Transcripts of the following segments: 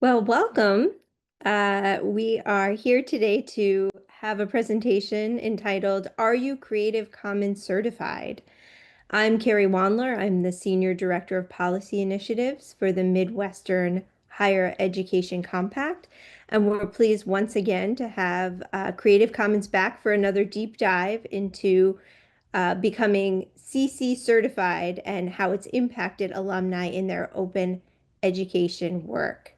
Well, welcome. We are here today to have a presentation entitled, Are You Creative Commons Certified? I'm Carrie Wandler. I'm the Senior Director of Policy Initiatives for the Midwestern Higher Education Compact. And we're pleased once again to have Creative Commons back for another deep dive into becoming CC certified and how it's impacted alumni in their open education work.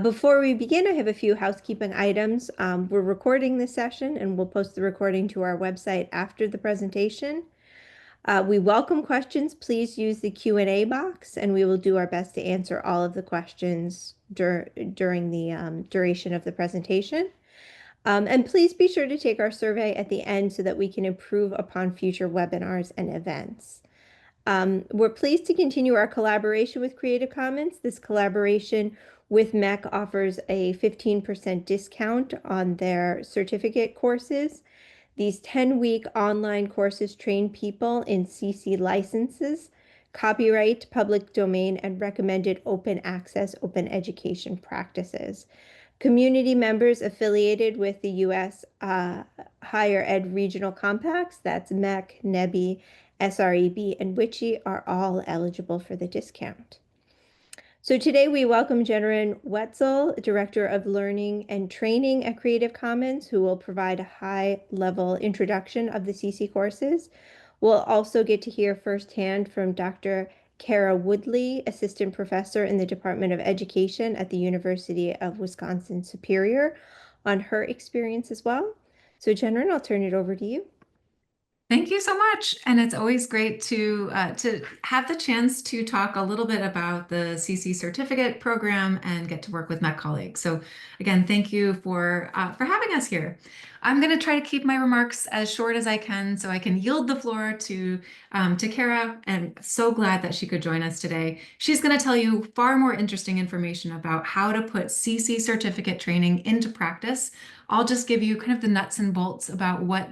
Before we begin, I have a few housekeeping items. We're recording this session and we'll post the recording to our website after the presentation. We welcome questions. Please use the Q&A box and we will do our best to answer all of the questions during the duration of the presentation. And please be sure to take our survey at the end so that we can improve upon future webinars and events. We're pleased to continue our collaboration with Creative Commons. This collaboration with MHEC offers a 15% discount on their certificate courses. These 10-week online courses train people in CC licenses, copyright, public domain, and recommended open access, open education practices. Community members affiliated with the U.S. Higher Ed Regional Compacts, that's MEC, NEBI, SREB, and WICHE, are all eligible for the discount. So today we welcome Jennryn Wetzler, Director of Learning and Training at Creative Commons, who will provide a high-level introduction of the CC courses. We'll also get to hear firsthand from Dr. Carrie Woodley, Assistant Professor in the Department of Education at the University of Wisconsin-Superior, on her experience as well. So Jennryn, I'll turn it over to you. Thank you so much. And it's always great to have the chance to talk a little bit about the CC certificate program and get to work with MEC colleagues. So again, thank you for having us here. I'm going to try to keep my remarks as short as I can so I can yield the floor to Kara. And so glad that she could join us today. She's going to tell you far more interesting information about how to put CC certificate training into practice. I'll just give you kind of the nuts and bolts about what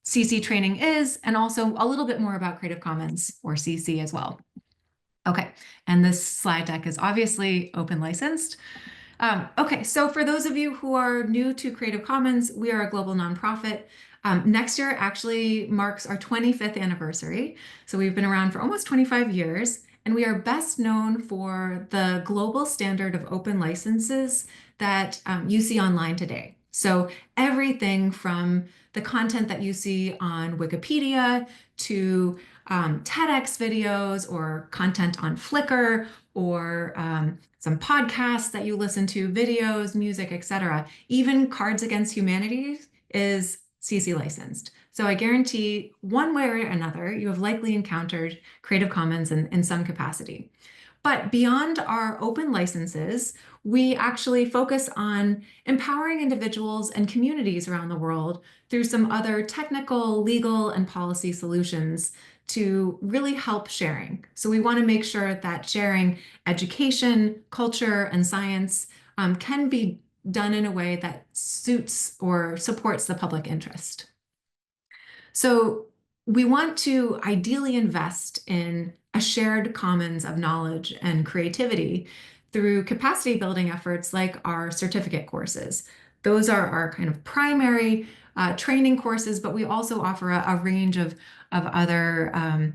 CC training is, and also a little bit more about Creative Commons or CC as well. Okay, and this slide deck is obviously open licensed. Okay, so for those of you who are new to Creative Commons, we are a global nonprofit. Next year actually marks our 25th anniversary. So we've been around for almost 25 years, and we are best known for the global standard of open licenses that you see online today. So everything from the content that you see on Wikipedia to TEDx videos or content on Flickr or some podcasts that you listen to, videos, music, etc. Even Cards Against Humanity is CC licensed. So I guarantee one way or another, you have likely encountered Creative Commons in some capacity. But beyond our open licenses, we actually focus on empowering individuals and communities around the world through some other technical, legal, and policy solutions to really help sharing. So we want to make sure that sharing education, culture, and science can be done in a way that suits or supports the public interest. So we want to ideally invest in a shared commons of knowledge and creativity through capacity building efforts like our certificate courses. Those are our kind of primary training courses, but we also offer a range of other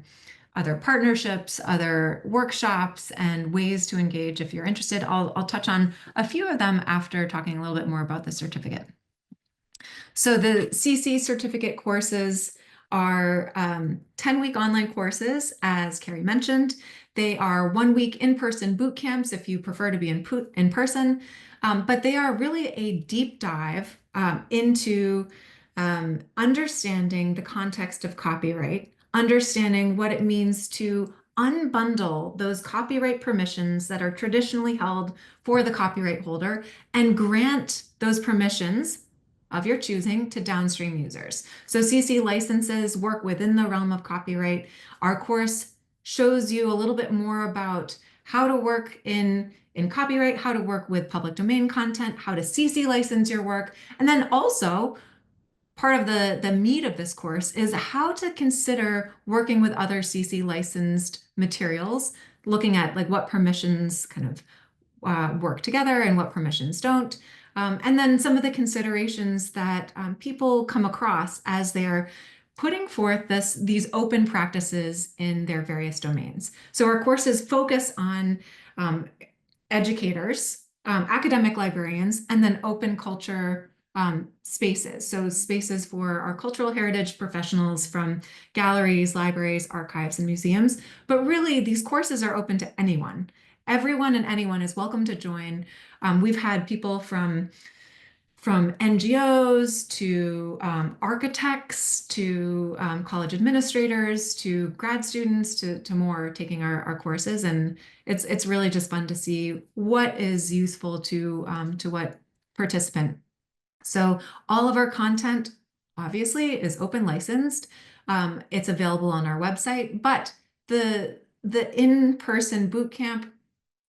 partnerships, other workshops, and ways to engage if you're interested. I'll touch on a few of them after talking a little bit more about the certificate. So the CC certificate courses are 10-week online courses, as Carrie mentioned. They are 1-week in-person boot camps if you prefer to be in person, but they are really a deep dive into understanding the context of copyright, understanding what it means to unbundle those copyright permissions that are traditionally held for the copyright holder and grant those permissions of your choosing to downstream users. So CC licenses work within the realm of copyright. Our course shows you a little bit more about how to work in copyright, how to work with public domain content, how to CC license your work, and then also part of the meat of this course is how to consider working with other CC licensed materials, looking at like what permissions kind of work together and what permissions don't. And then some of the considerations that people come across as they're putting forth these open practices in their various domains. So our courses focus on um, educators, academic librarians, and then open culture spaces. So spaces for our cultural heritage professionals from galleries, libraries, archives, and museums. But really, these courses are open to anyone. Everyone and anyone is welcome to join. We've had people from NGOs to architects to college administrators to grad students to more taking our courses. And it's really just fun to see what is useful to what participant. So all of our content obviously is open licensed. It's available on our website, but the in-person boot camp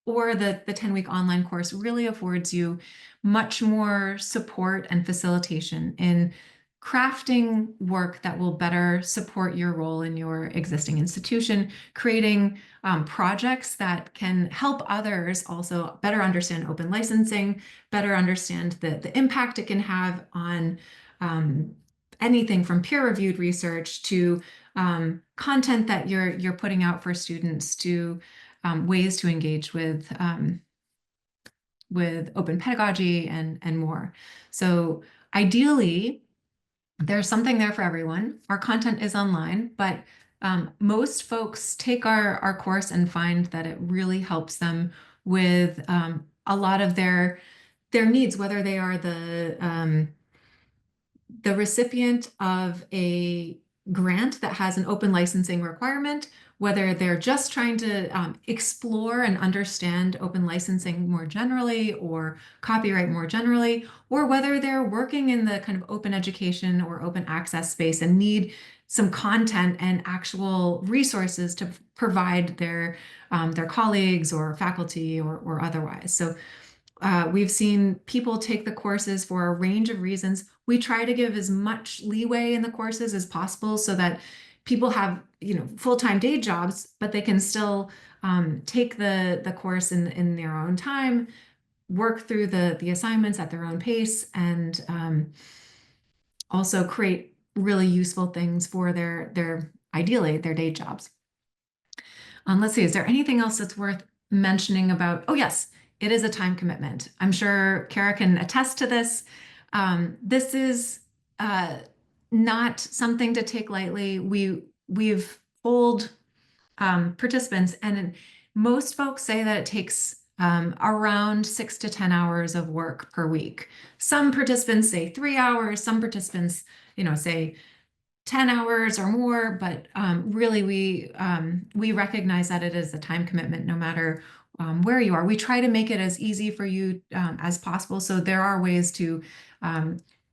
or the 10-week online course really affords you much more support and facilitation in crafting work that will better support your role in your existing institution, creating projects that can help others also better understand open licensing, better understand the impact it can have on anything from peer-reviewed research to content that you're putting out for students to ways to engage with open pedagogy and more. So ideally, there's something there for everyone. Our content is online, but most folks take our course and find that it really helps them with a lot of their needs, whether they are the recipient of a grant that has an open licensing requirement, whether they're just trying to explore and understand open licensing more generally or copyright more generally, or whether they're working in the kind of open education or open access space and need some content and actual resources to provide their colleagues or faculty or otherwise. So we've seen people take the courses for a range of reasons. We try to give as much leeway in the courses as possible so that people have, full-time day jobs, but they can still take the course in their own time, work through the assignments at their own pace, and also create really useful things for ideally their day jobs. Let's see, is there anything else that's worth mentioning about? Oh, yes, it is a time commitment. I'm sure Kara can attest to this. This is not something to take lightly. We've polled participants, and most folks say that it takes around 6 to 10 hours of work per week. Some participants say 3 hours. Some participants, say 10 hours or more, but really we recognize that it is a time commitment no matter where you are. We try to make it as easy for you as possible. So there are ways to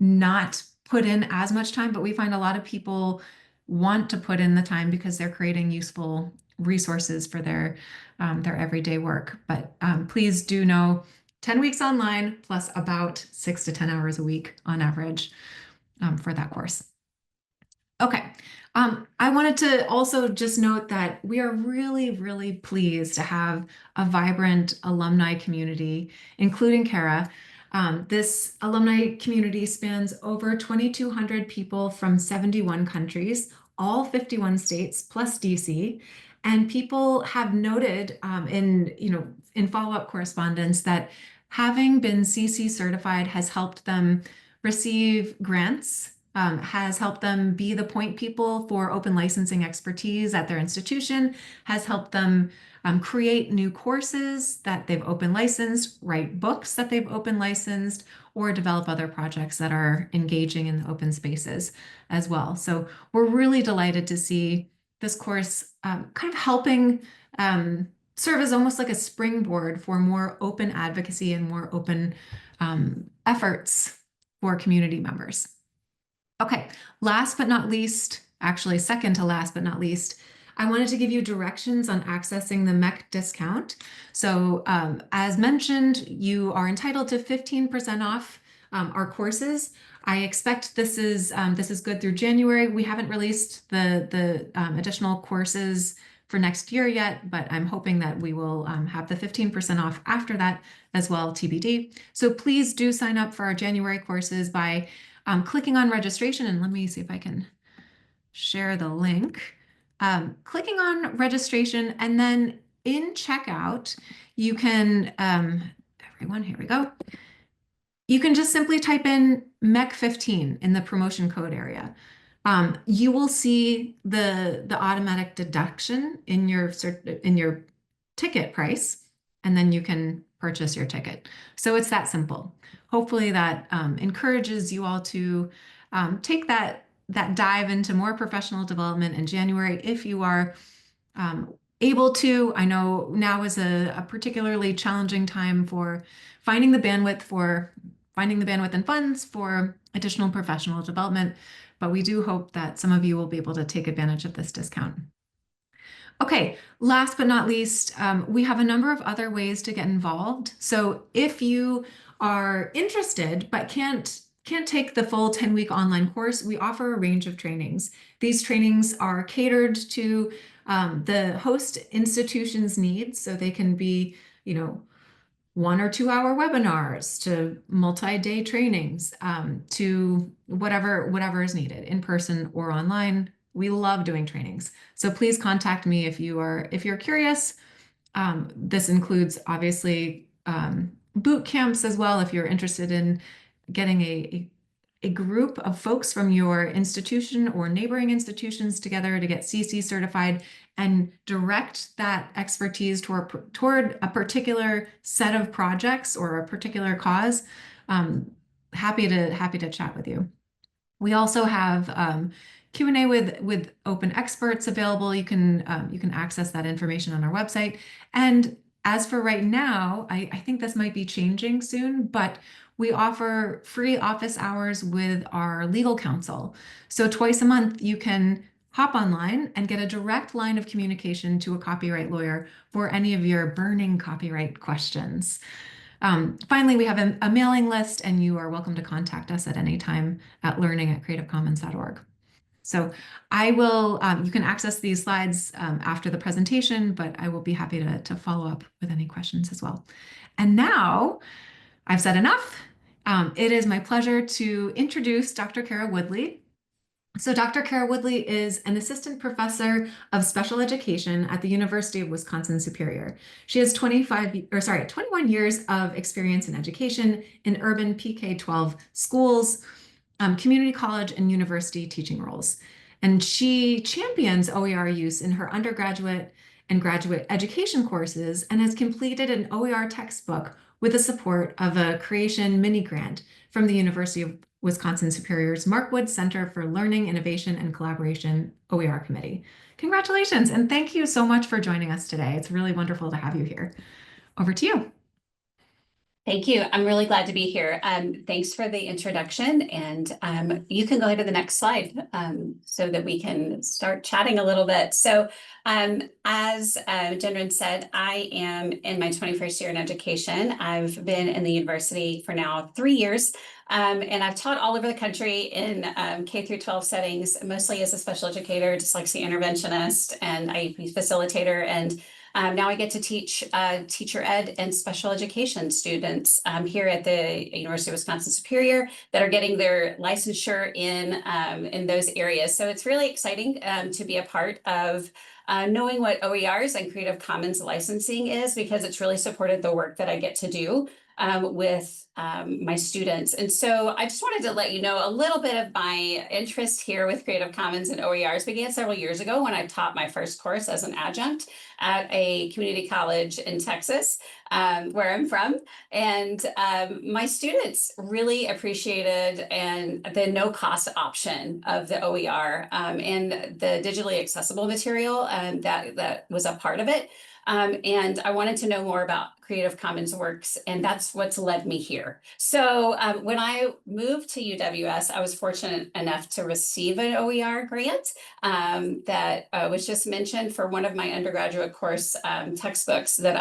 not put in as much time, but we find a lot of people want to put in the time because they're creating useful resources for their everyday work. But please do know 10 weeks online plus about 6 to 10 hours a week on average for that course. Okay. I wanted to also just note that we are really, really pleased to have a vibrant alumni community, including Kara. This alumni community spans over 2,200 people from 71 countries, all 51 states plus DC. And people have noted in follow-up correspondence that having been CC certified has helped them receive grants, has helped them be the point people for open licensing expertise at their institution, has helped them create new courses that they've open licensed, write books that they've open licensed, or develop other projects that are engaging in the open spaces as well. So we're really delighted to see this course kind of helping serve as almost like a springboard for more open advocacy and more open efforts for community members. Okay, last but not least, actually second to last but not least, I wanted to give you directions on accessing the MHEC discount. So as mentioned, you are entitled to 15% off our courses. I expect this is good through January. We haven't released the additional courses for next year yet, but I'm hoping that we will have the 15% off after that as well, TBD. So please do sign up for our January courses by clicking on registration. And let me see if I can share the link. Clicking on registration, and then in checkout, you can, everyone, here we go. You can just simply type in MEC15 in the promotion code area. You will see the automatic deduction in your ticket price, and then you can purchase your ticket. So it's that simple. Hopefully that encourages you all to take that dive into more professional development in January if you are able to. I know now is a particularly challenging time for finding the bandwidth and funds for additional professional development, but we do hope that some of you will be able to take advantage of this discount. Okay, last but not least, we have a number of other ways to get involved. So if you are interested but can't take the full 10-week online course, we offer a range of trainings. These trainings are catered to the host institution's needs, so they can be, 1 or 2 hour webinars to multi-day trainings, to whatever is needed, in person or online. We love doing trainings. So please contact me if you're curious. This includes obviously boot camps as well. If you're interested in getting a group of folks from your institution or neighboring institutions together to get CC certified and direct that expertise toward a particular set of projects or a particular cause, happy to chat with you. We also have Q&A with open experts available. You can access that information on our website. And as for right now, I think this might be changing soon, but we offer free office hours with our legal counsel. So twice a month, you can hop online and get a direct line of communication to a copyright lawyer for any of your burning copyright questions. Finally, we have a mailing list, and you are welcome to contact us at any time at learning@creativecommons.org. So I will, you can access these slides after the presentation, but I will be happy to follow up with any questions as well. And now I've said enough. It is my pleasure to introduce Dr. Carrie Woodley. So Dr. Carrie Woodley is an assistant professor of special education at the University of Wisconsin-Superior. She has 21 years of experience in education in urban PK-12 schools, community college and university teaching roles. And she champions OER use in her undergraduate and graduate education courses and has completed an OER textbook with the support of a creation mini grant from the University of Wisconsin-Superior's Mark Wood Center for Learning, Innovation, and Collaboration OER Committee. Congratulations, and thank you so much for joining us today. It's really wonderful to have you here. Over to you. Thank you. I'm really glad to be here. Thanks for the introduction, and you can go ahead to the next slide so that we can start chatting a little bit. So as Jennryn said, I am in my 21st year in education. I've been in the university for now 3 years, and I've taught all over the country in K through 12 settings, mostly as a special educator, dyslexia interventionist, and IEP facilitator, and now I get to teach teacher ed and special education students here at the University of Wisconsin-Superior that are getting their licensure in those areas. So it's really exciting to be a part of knowing what OERs and Creative Commons licensing is, because it's really supported the work that I get to do with my students. And so I just wanted to let you know a little bit of my interest here with Creative Commons and OERs began several years ago when I taught my first course as an adjunct at a community college in Texas, where I'm from. And my students really appreciated the no cost option of the OER and the digitally accessible material that was a part of it. And I wanted to know more about Creative Commons works, and that's what's led me here. So when I moved to UWS, I was fortunate enough to receive an OER grant that was just mentioned for one of my undergraduate course textbooks that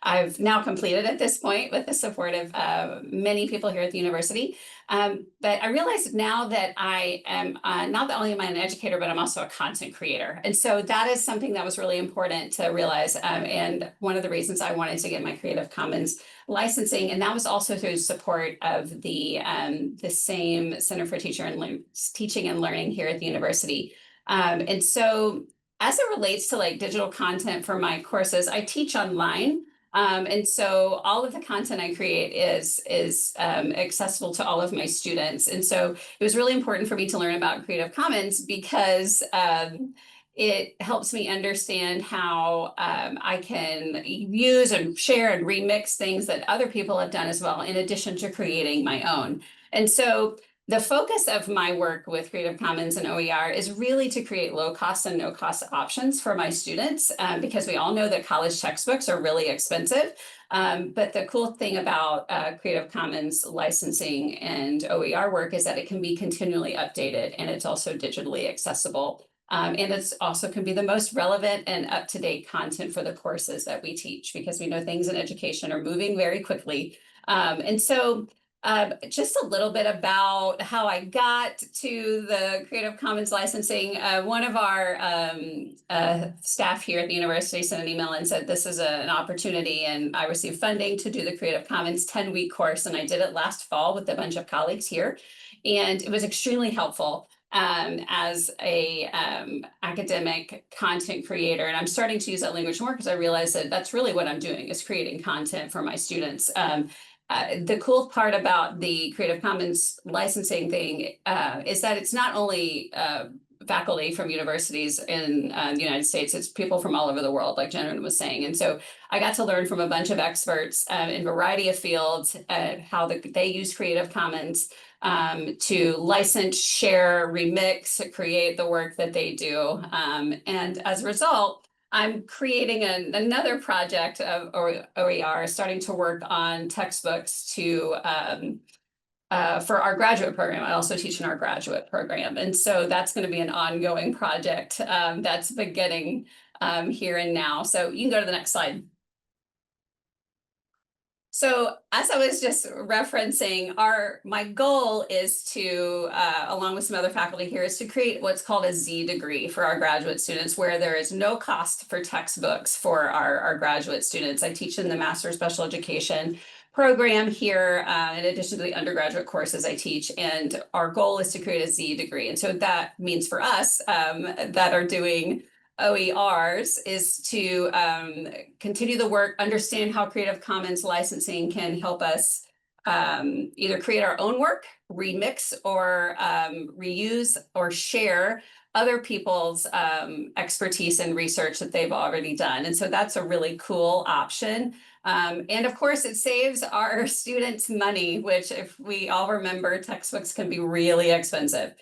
I've now completed at this point with the support of many people here at the university. But I realized now that I am not only am I an educator, but I'm also a content creator. And so that is something that was really important to realize. And one of the reasons I wanted to get my Creative Commons licensing, and that was also through support of the same Center for Teaching and Learning here at the university. And so as it relates to like digital content for my courses, I teach online. And so all of the content I create is accessible to all of my students. And so it was really important for me to learn about Creative Commons because it helps me understand how I can use and share and remix things that other people have done as well, in addition to creating my own. And so the focus of my work with Creative Commons and OER is really to create low cost and no cost options for my students, because we all know that college textbooks are really expensive. But the cool thing about Creative Commons licensing and OER work is that it can be continually updated, and it's also digitally accessible. And it's also can be the most relevant and up-to-date content for the courses that we teach, because we know things in education are moving very quickly. And so just a little bit about how I got to the Creative Commons licensing. One of our staff here at the university sent an email and said, this is an opportunity, and I received funding to do the Creative Commons 10-week course. And I did it last fall with a bunch of colleagues here. And it was extremely helpful as a academic content creator. And I'm starting to use that language more because I realize that that's really what I'm doing, is creating content for my students. The cool part about the Creative Commons licensing thing is that it's not only faculty from universities in the United States, it's people from all over the world, like Jennryn was saying. And so I got to learn from a bunch of experts in a variety of fields how they use Creative Commons to license, share, remix, create the work that they do. And as a result, I'm creating another project of OER, starting to work on textbooks to for our graduate program. I also teach in our graduate program. And so that's going to be an ongoing project that's beginning here and now. So you can go to the next slide. So as I was just referencing, my goal is to, along with some other faculty here, is to create what's called a Z degree for our graduate students, where there is no cost for textbooks for our graduate students. I teach in the Master of Special Education program here, in addition to the undergraduate courses I teach. And our goal is to create a Z degree. And so that means for us that are doing OERs is to continue the work, understand how Creative Commons licensing can help us either create our own work, remix, or reuse or share other people's expertise and research that they've already done. And so that's a really cool option. And of course, it saves our students money, which, if we all remember, textbooks can be really expensive.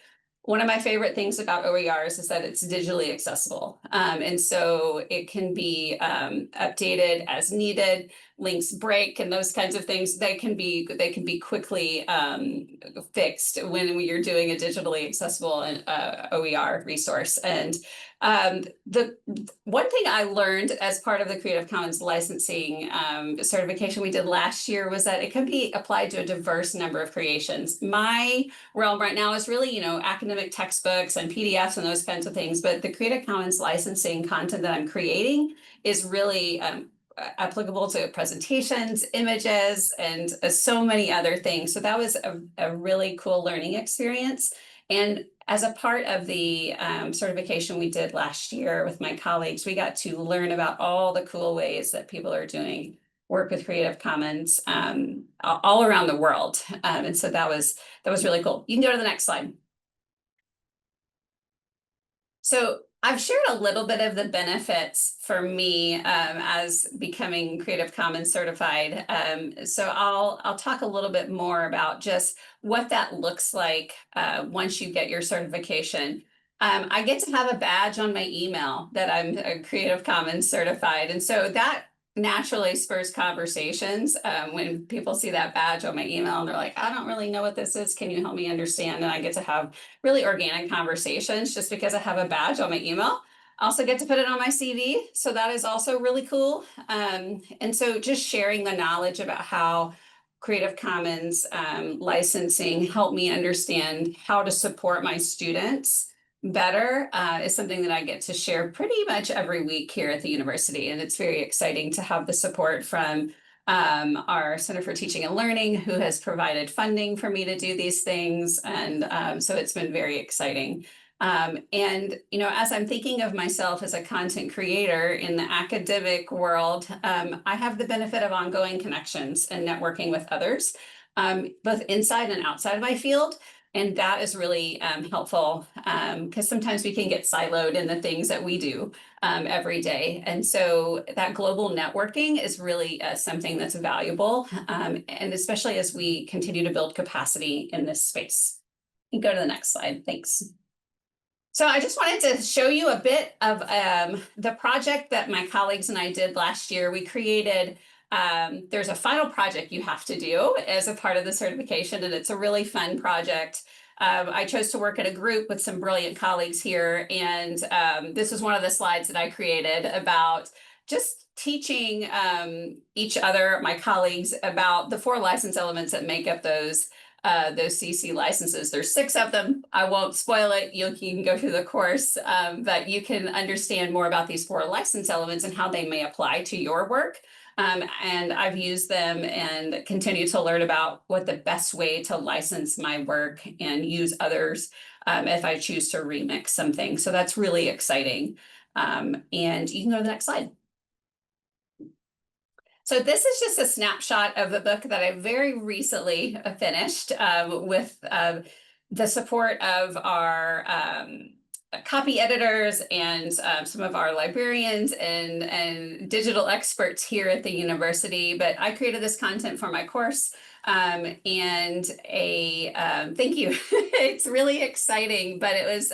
One of my favorite things about OERs is that it's digitally accessible. And so it can be updated as needed, links break and those kinds of things. They can be quickly fixed when you're doing a digitally accessible OER resource. And the one thing I learned as part of the Creative Commons licensing certification we did last year was that it can be applied to a diverse number of creations. My realm right now is really, academic textbooks and PDFs and those kinds of things, but the Creative Commons licensing content that I'm creating is really applicable to presentations, images, and so many other things. So that was a really cool learning experience. And as a part of the certification we did last year with my colleagues, we got to learn about all the cool ways that people are doing work with Creative Commons all around the world. And so that was really cool. You can go to the next slide. So I've shared a little bit of the benefits for me as becoming Creative Commons certified. So I'll talk a little bit more about just what that looks like once you get your certification. I get to have a badge on my email that I'm a Creative Commons certified. And so that naturally spurs conversations. When people see that badge on my email and they're like, I don't really know what this is. Can you help me understand? And I get to have really organic conversations just because I have a badge on my email. I also get to put it on my CV. So that is also really cool. And so just sharing the knowledge about how Creative Commons licensing helped me understand how to support my students better is something that I get to share pretty much every week here at the university. And it's very exciting to have the support from our Center for Teaching and Learning, who has provided funding for me to do these things. And so it's been very exciting. And, you know, as I'm thinking of myself as a content creator in the academic world, I have the benefit of ongoing connections and networking with others, both inside and outside of my field. And that is really helpful because sometimes we can get siloed in the things that we do every day. And so that global networking is really something that's valuable, and especially as we continue to build capacity in this space. You can go to the next slide. Thanks. So I just wanted to show you a bit of the project that my colleagues and I did last year. We created, there's a final project you have to do as a part of the certification, and it's a really fun project. I chose to work in a group with some brilliant colleagues here, and this is one of the slides that I created about just teaching each other, my colleagues, about the 4 license elements that make up those CC licenses. There's 6 of them. I won't spoil it. You can go through the course, but you can understand more about these 4 license elements and how they may apply to your work. And I've used them and continue to learn about what the best way to license my work and use others if I choose to remix something. So that's really exciting. And you can go to the next slide. So this is just a snapshot of the book that I very recently finished with the support of our copy editors and some of our librarians and digital experts here at the university. But I created this content for my course, and thank you. It's really exciting, but it was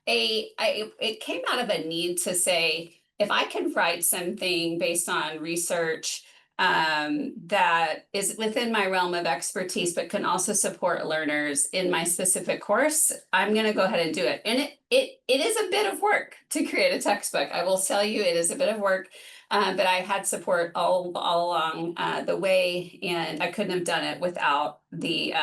it came out of a need to say, if I can write something based on research that is within my realm of expertise, but can also support learners in my specific course, I'm going to go ahead and do it. And it is a bit of work to create a textbook. I will tell you, it is a bit of work, but I had support all along the way, and I couldn't have done it without the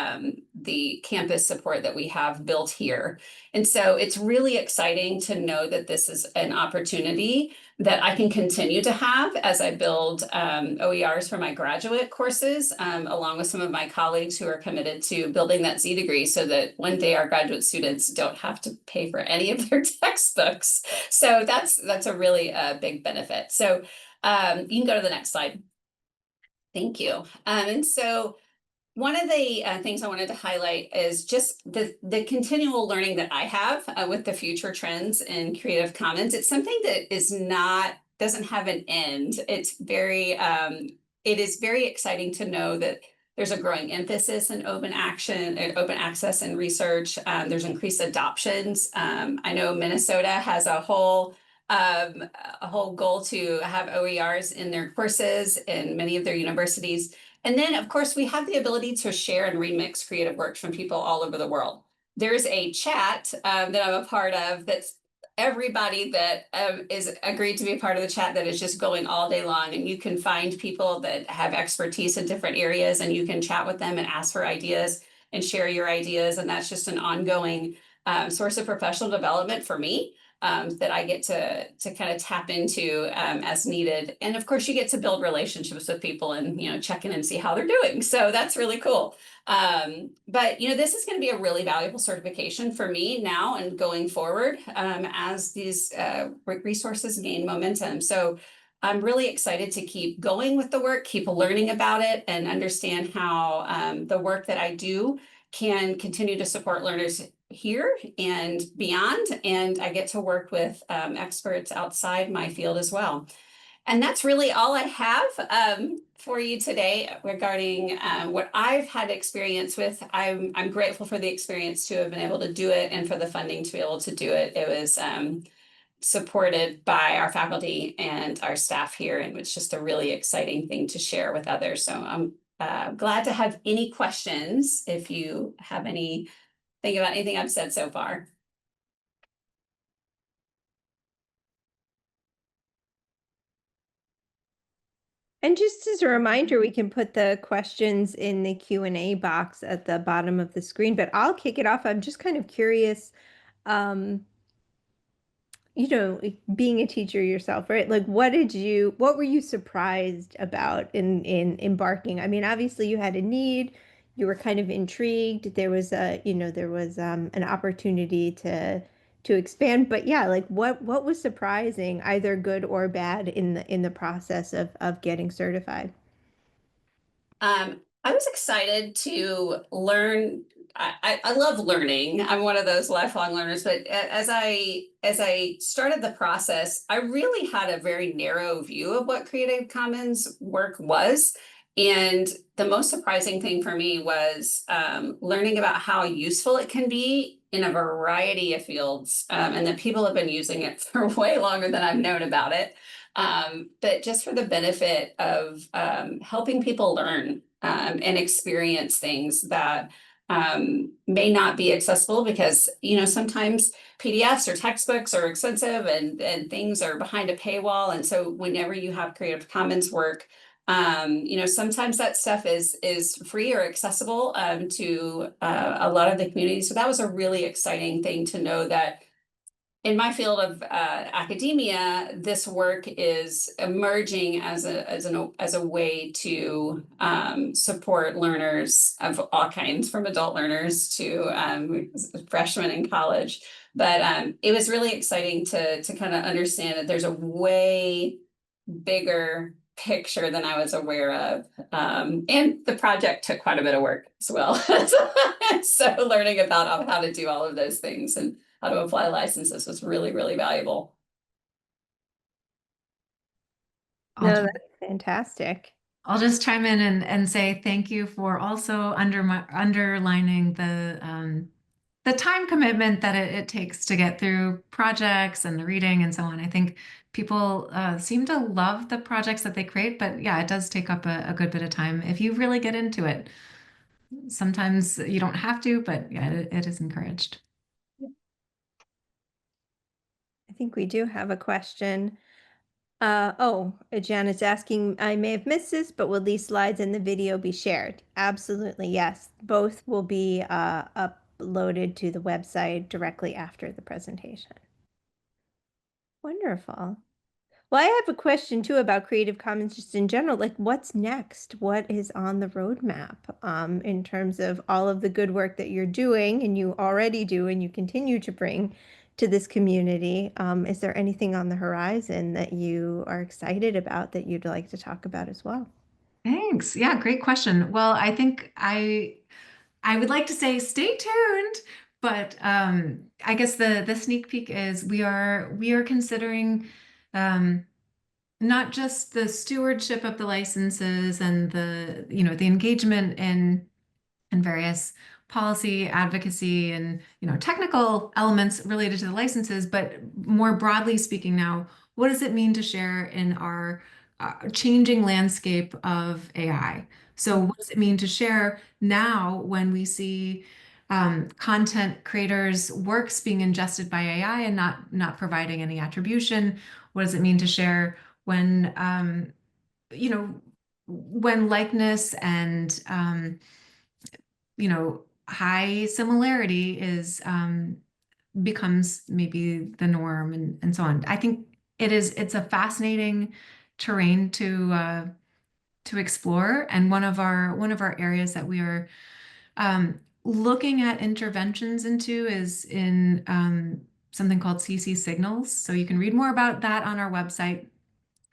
campus support that we have built here. And so it's really exciting to know that this is an opportunity that I can continue to have as I build OERs for my graduate courses, along with some of my colleagues who are committed to building that Z degree so that one day our graduate students don't have to pay for any of their textbooks. So that's a really big benefit. So you can go to the next slide. Thank you. And so one of the things I wanted to highlight is just the continual learning that I have with the future trends in Creative Commons. It's something that doesn't have an end. It's it is very exciting to know that there's a growing emphasis in open access and research. There's increased adoptions. I know Minnesota has a whole goal to have OERs in their courses in many of their universities. And then, of course, we have the ability to share and remix creative works from people all over the world. There's a chat that I'm a part of that's everybody that is agreed to be a part of the chat that is just going all day long. And you can find people that have expertise in different areas, and you can chat with them and ask for ideas and share your ideas. And that's just an ongoing source of professional development for me. That I get to kind of tap into as needed. And of course, you get to build relationships with people and, you know, check in and see how they're doing. So that's really cool. But, you know, this is going to be a really valuable certification for me now and going forward as these resources gain momentum. So I'm really excited to keep going with the work, keep learning about it, and understand how the work that I do can continue to support learners here and beyond. And I get to work with experts outside my field as well. And that's really all I have for you today regarding what I've had experience with. I'm grateful for the experience to have been able to do it and for the funding to be able to do it. It was supported by our faculty and our staff here, and it's just a really exciting thing to share with others. So I'm glad to have any questions if you have any, think about anything I've said so far. And just as a reminder, we can put the questions in the Q&A box at the bottom of the screen, but I'll kick it off. I'm just kind of curious, being a teacher yourself, right? Like, what were you surprised about in embarking? I mean, obviously you had a need, you were kind of intrigued. There was an opportunity to expand, but yeah, like what was surprising, either good or bad, in the process of getting certified? I was excited to learn. I love learning. I'm one of those lifelong learners, but as I started the process, I really had a very narrow view of what Creative Commons work was. And the most surprising thing for me was learning about how useful it can be in a variety of fields, and that people have been using it for way longer than I've known about it. But just for the benefit of helping people learn and experience things that may not be accessible because, sometimes PDFs or textbooks are expensive and things are behind a paywall. And so whenever you have Creative Commons work, sometimes that stuff is free or accessible to a lot of the community. So that was a really exciting thing to know that in my field of academia, this work is emerging as a way to support learners of all kinds, from adult learners to freshmen in college. But it was really exciting to kind of understand that there's a way bigger picture than I was aware of. And the project took quite a bit of work as well. So learning about how to do all of those things and how to apply licenses was really, really valuable. No, that's fantastic. I'll just chime in and say thank you for also underlining the time commitment that it takes to get through projects and the reading and so on. I think people seem to love the projects that they create, but yeah, it does take up a good bit of time if you really get into it. Sometimes you don't have to, but yeah, it is encouraged. I think we do have a question. Janet's asking, I may have missed this, but will these slides and the video be shared? Absolutely, yes. Both will be uploaded to the website directly after the presentation. Wonderful. Well, I have a question too about Creative Commons just in general. Like, what's next? What is on the roadmap in terms of all of the good work that you're doing and you already do and you continue to bring to this community? Is there anything on the horizon that you are excited about that you'd like to talk about as well? Thanks. Yeah, great question. Well, I think I would like to say stay tuned, but I guess the sneak peek is we are considering not just the stewardship of the licenses and the engagement in various policy advocacy and technical elements related to the licenses, but more broadly speaking now, what does it mean to share in our changing landscape of AI? So what does it mean to share now when we see content creators' works being ingested by AI and not providing any attribution? What does it mean to share when when likeness and high similarity is becomes maybe the norm and so on. I think it's a fascinating terrain to explore, and one of our areas that we are looking at interventions into is in something called CC signals. So you can read more about that on our website.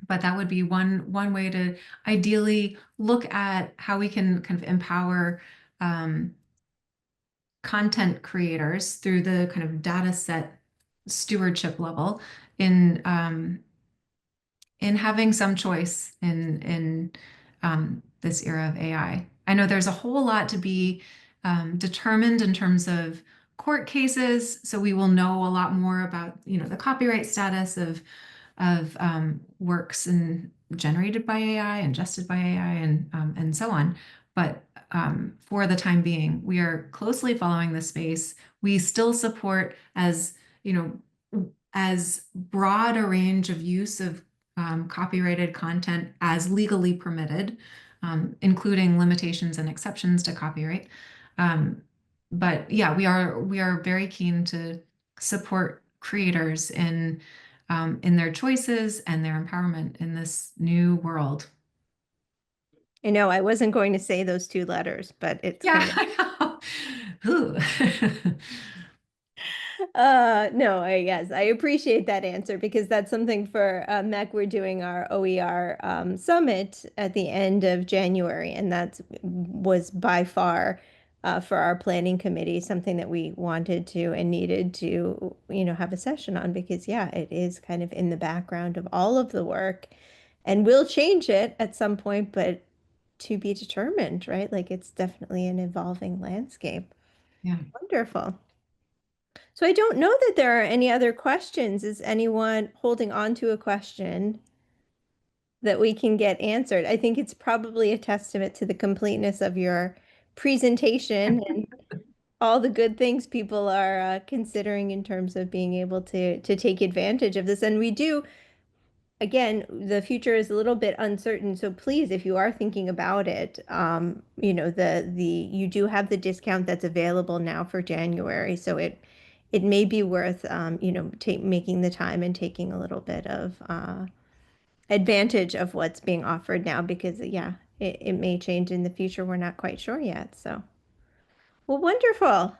But that would be one way to ideally look at how we can kind of empower content creators through the kind of data set stewardship level in having some choice in this era of AI. I know there's a whole lot to be determined in terms of court cases, so we will know a lot more about, the copyright status of works and generated by AI, ingested by AI, and so on. But for the time being, we are closely following the space. We still support as broad a range of use of copyrighted content as legally permitted, including limitations and exceptions to copyright. But yeah, we are very keen to support creators in their choices and their empowerment in this new world. I know I wasn't going to say those two letters, but it's Yeah, kind of I know. Ooh. no, yes, I appreciate that answer because that's something for MEC. We're doing our OER summit at the end of January, and that was by far for our planning committee something that we wanted to and needed to, have a session on because, yeah, it is kind of in the background of all of the work, and we'll change it at some point, but to be determined, right? Like it's definitely an evolving landscape. Yeah. Wonderful. So I don't know that there are any other questions. Is anyone holding on to a question that we can get answered? I think it's probably a testament to the completeness of your presentation and all the good things people are considering in terms of being able to take advantage of this. And we do, again, the future is a little bit uncertain. So please, if you are thinking about it, you do have the discount that's available now for January. So it may be worth making the time and taking a little bit of advantage of what's being offered now because yeah, it may change in the future. We're not quite sure yet. So, well, wonderful.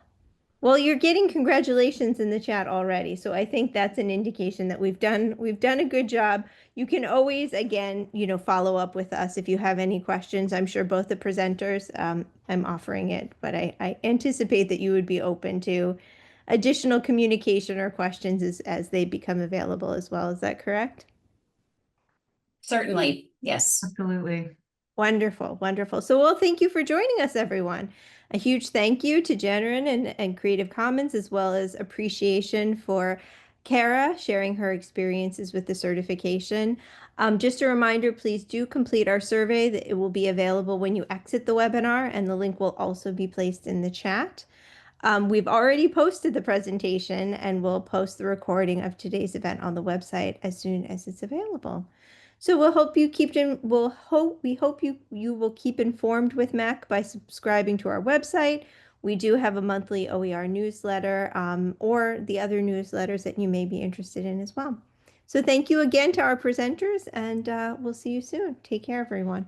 Well, you're getting congratulations in the chat already, so I think that's an indication that we've done a good job. You can always, again, follow up with us if you have any questions. I'm sure both the presenters, I'm offering it, but I anticipate that you would be open to additional communication or questions as they become available as well. Is that correct? Certainly, yes. Absolutely. Wonderful, wonderful. So, well, thank you for joining us, everyone. A huge thank you to Jennryn and Creative Commons, as well as appreciation for Kara sharing her experiences with the certification. Just a reminder, please do complete our survey. It will be available when you exit the webinar, and the link will also be placed in the chat. We've already posted the presentation, and we'll post the recording of today's event on the website as soon as it's available. So we hope you will keep informed with MEC by subscribing to our website. We do have a monthly OER newsletter or the other newsletters that you may be interested in as well. So thank you again to our presenters, and we'll see you soon. Take care, everyone.